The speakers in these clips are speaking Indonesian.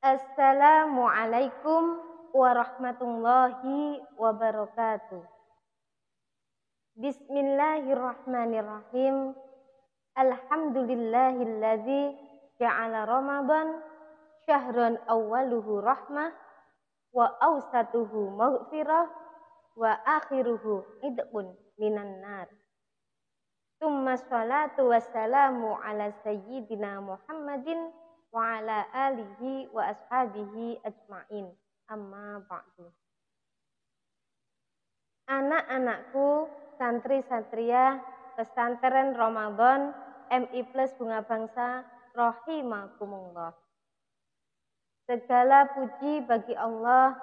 Assalamualaikum warahmatullahi wabarakatuh. Bismillahirrahmanirrahim. Alhamdulillahilladzi ja'ala Ramadan syahran awwaluhu rahmah wa awsatuhu maghfirah wa akhiruhu id'un minan nar. Tsumma sholatu wassalamu ala sayyidina Muhammadin wa ala alihi wa ashabihi ajma'in. Amma ba'du. Anak-anakku, santri-santriah pesantren Ramadan MI Plus Bunga Bangsa rahimakumullah. Segala puji bagi Allah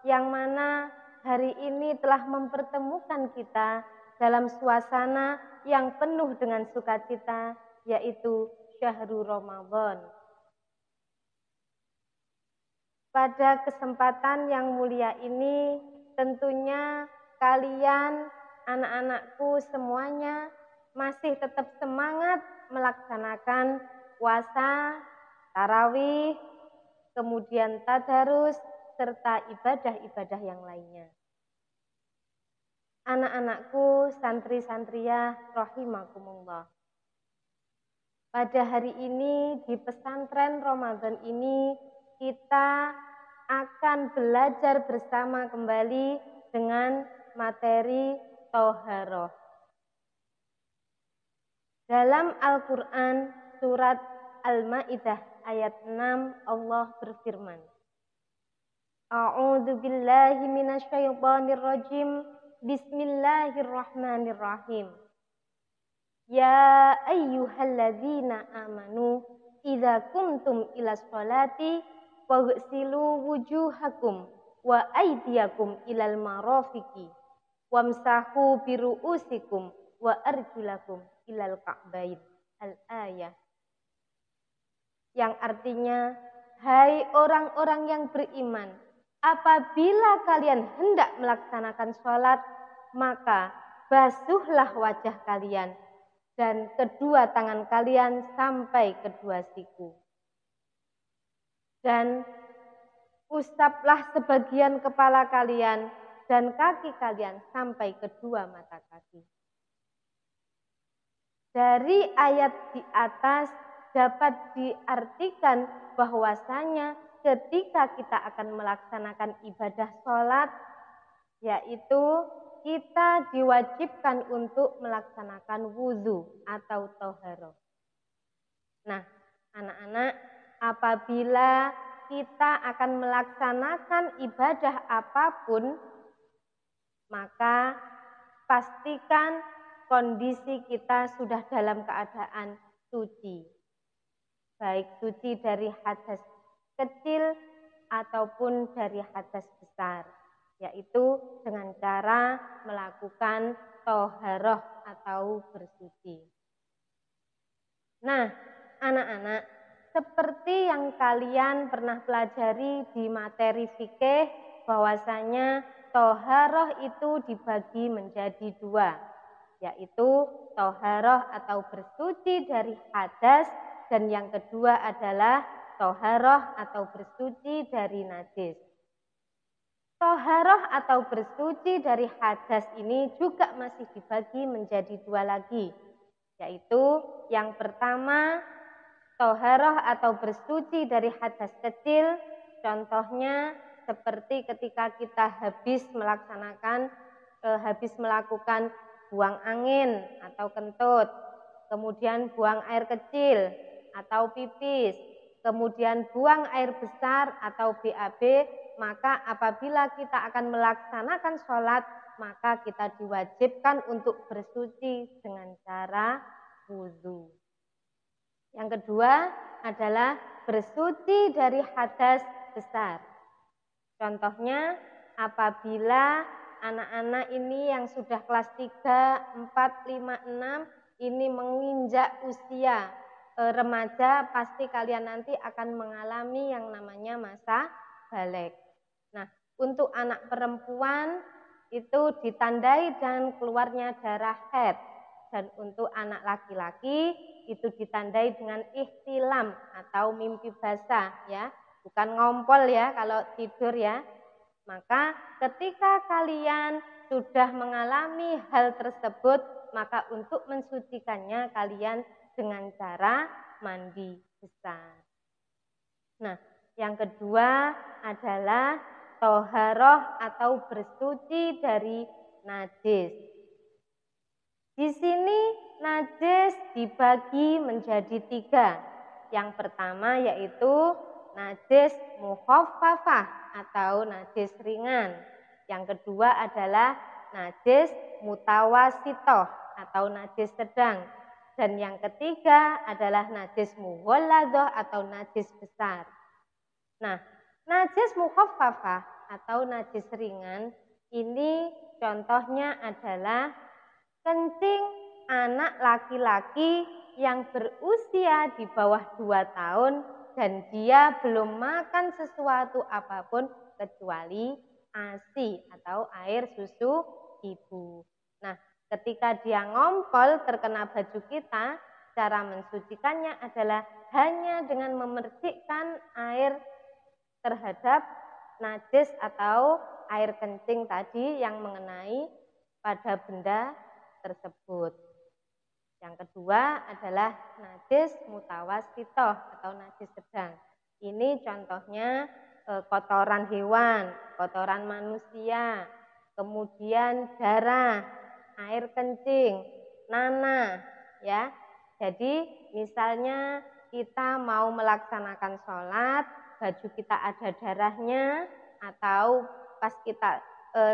yang mana hari ini telah mempertemukan kita dalam suasana yang penuh dengan sukacita, yaitu Syahrul Ramadan. Pada kesempatan yang mulia ini tentunya kalian, anak-anakku semuanya masih tetap semangat melaksanakan puasa, tarawih, kemudian tadarus, serta ibadah-ibadah yang lainnya. Anak-anakku, santri-santriah rahimakumullah. Pada hari ini di pesantren Ramadan ini kita akan belajar bersama kembali dengan materi Thaharah. Dalam Al-Quran surat Al-Ma'idah ayat 6 Allah berfirman, A'udzu billahi minasyaitonir rajim. Bismillahirrahmanirrahim. Ya ayyuhalladzina amanu idza kumtum ilas sholati waghsilu wujuhakum wa aydiyakum ilal marafiqi wamsahu biru'usikum wa arjulakum ilal ka'bain. Al-ayah. Yang artinya, hai orang-orang yang beriman, apabila kalian hendak melaksanakan sholat, maka basuhlah wajah kalian dan kedua tangan kalian sampai kedua siku. Dan usaplah sebagian kepala kalian dan kaki kalian sampai kedua mata kaki. Dari ayat di atas dapat diartikan bahwasanya ketika kita akan melaksanakan ibadah sholat, yaitu kita diwajibkan untuk melaksanakan wudhu atau thaharah. Nah, anak-anak, apabila kita akan melaksanakan ibadah apapun, maka pastikan kondisi kita sudah dalam keadaan suci. Baik suci dari hadas kecil ataupun dari hadas besar, yaitu dengan cara melakukan thaharah atau bersuci. Nah, anak-anak, seperti yang kalian pernah pelajari di materi fikih, bahwasanya thaharah itu dibagi menjadi dua, yaitu thaharah atau bersuci dari hadas, dan yang kedua adalah thaharah atau bersuci dari najis. Thaharah atau bersuci dari hadas ini juga masih dibagi menjadi dua lagi, yaitu yang pertama thaharah atau bersuci dari hadas kecil, contohnya seperti ketika kita habis melakukan buang angin atau kentut, kemudian buang air kecil atau pipis, kemudian buang air besar atau BAB, maka apabila kita akan melaksanakan sholat, maka kita diwajibkan untuk bersuci dengan cara wudhu. Yang kedua adalah bersuci dari hadas besar. Contohnya apabila anak-anak ini yang sudah kelas 3, 4, 5, 6 ini menginjak usia remaja, pasti kalian nanti akan mengalami yang namanya masa balik. Nah, untuk anak perempuan itu ditandai dengan keluarnya darah haid, dan untuk anak laki-laki itu ditandai dengan ihtilam atau mimpi basah, ya, bukan ngompol ya kalau tidur ya. Maka ketika kalian sudah mengalami hal tersebut, maka untuk mensucikannya kalian dengan cara mandi besar. Nah, yang kedua adalah toharoh atau bersuci dari najis. Di sini najis dibagi menjadi 3. Yang pertama yaitu najis mukhaffafah atau najis ringan. Yang kedua adalah najis mutawasitoh atau najis sedang. Dan yang ketiga adalah najis mughalladoh atau najis besar. Nah, najis mukhaffafah atau najis ringan ini contohnya adalah kencing anak laki-laki yang berusia di bawah 2 tahun dan dia belum makan sesuatu apapun kecuali ASI atau air susu ibu. Nah, ketika dia ngompol terkena baju kita, cara mensucikannya adalah hanya dengan memercikkan air terhadap najis atau air kencing tadi yang mengenai pada benda tersebut. Yang kedua adalah najis mutawasitoh atau najis sedang. Ini contohnya kotoran hewan, kotoran manusia, kemudian darah, air kencing, nanah, ya. Jadi misalnya kita mau melaksanakan sholat, baju kita ada darahnya, atau pas kita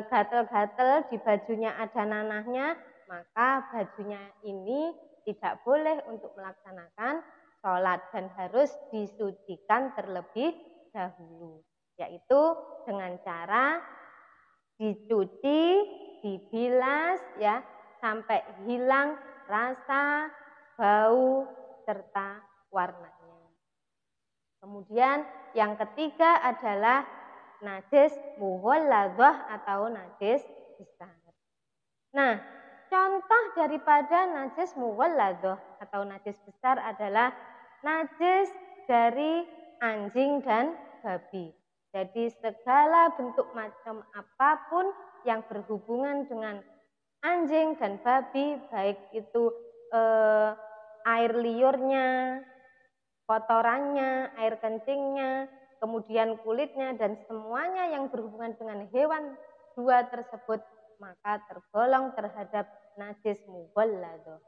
gatel-gatel di bajunya ada nanahnya, maka bajunya ini tidak boleh untuk melaksanakan sholat dan harus disucikan terlebih dahulu, yaitu dengan cara dicuci, dibilas ya sampai hilang rasa, bau serta warnanya. Kemudian yang ketiga adalah najis mughalladoh atau najis besar. Nah, contoh daripada najis mughalladoh atau najis besar adalah najis dari anjing dan babi. Jadi segala bentuk macam apapun yang berhubungan dengan anjing dan babi, baik itu air liurnya, kotorannya, air kencingnya, kemudian kulitnya, dan semuanya yang berhubungan dengan hewan dua tersebut, maka tergolong terhadap najis mughalladoh.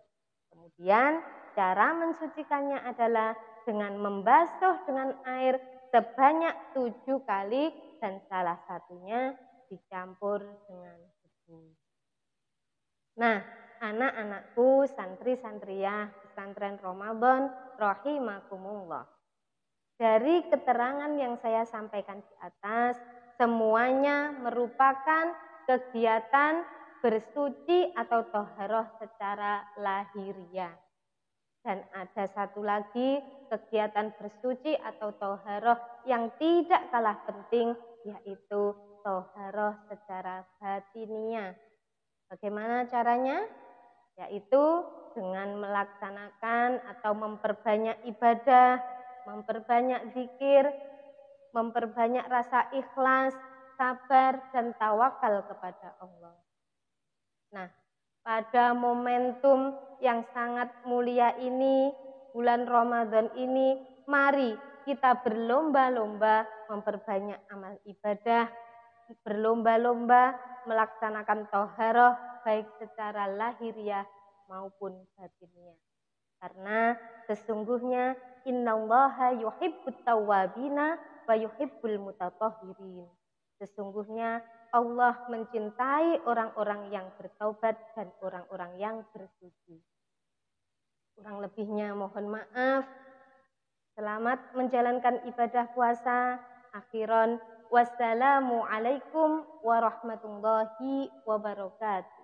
Kemudian cara mensucikannya adalah dengan membasuh dengan air sebanyak 7 kali dan salah satunya dicampur dengan debu. Nah, anak-anakku santri-santriyah pesantren Ramadan rahimakumullah. Dari keterangan yang saya sampaikan di atas, semuanya merupakan kegiatan bersuci atau toharoh secara lahiriah. Dan ada satu lagi kegiatan bersuci atau toharoh yang tidak kalah penting, yaitu toharoh secara batiniah. Bagaimana caranya? Yaitu dengan melaksanakan atau memperbanyak ibadah, memperbanyak zikir, memperbanyak rasa ikhlas, sabar, dan tawakal kepada Allah. Nah, pada momentum yang sangat mulia ini, bulan Ramadan ini, mari kita berlomba-lomba memperbanyak amal ibadah, berlomba-lomba melaksanakan toharoh baik secara lahiriah maupun batiniah. Karena sesungguhnya innallaha yuhibbut tawwabina wa yuhibbul mutatahhirin. Sesungguhnya Allah mencintai orang-orang yang bertaubat dan orang-orang yang bersuci. Kurang lebihnya mohon maaf. Selamat menjalankan ibadah puasa. Akhiran, wassalamualaikum warahmatullahi wabarakatuh.